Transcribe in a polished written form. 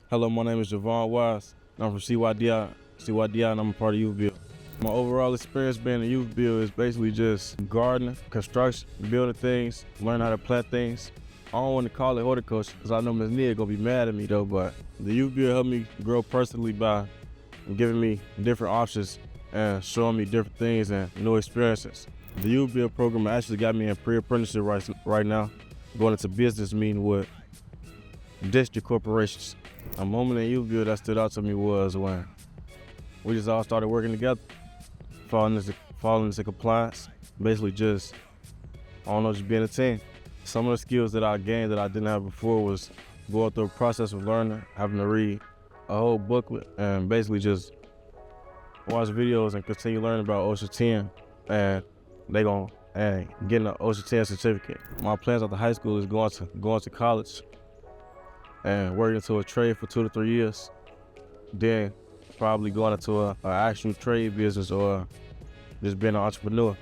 Hello, my name is Gavon. I'm from CYDI, and I'm a part of YouthBuild. My overall experience being a YouthBuild is basically just gardening, construction, building things, learning how to plant things. I don't want to call it horticulture because I know Ms. Nia gonna be mad at me though, but the YouthBuild helped me grow personally by giving me different options and showing me different things and new experiences. The YouthBuild program actually got me in pre-apprenticeship right now, going into business meeting with district corporations. A moment in YouthBuild that stood out to me was when we just all started working together, falling into compliance, basically just being a team. Some of the skills that I gained that I didn't have before was going through a process of learning, having to read a whole booklet, and basically just watch videos and continue learning about OSHA 10 and getting an OSHA 10 certificate. My plans after high school is going to college and working into a trade for 2 to 3 years, then probably going into an actual trade business or just being an entrepreneur.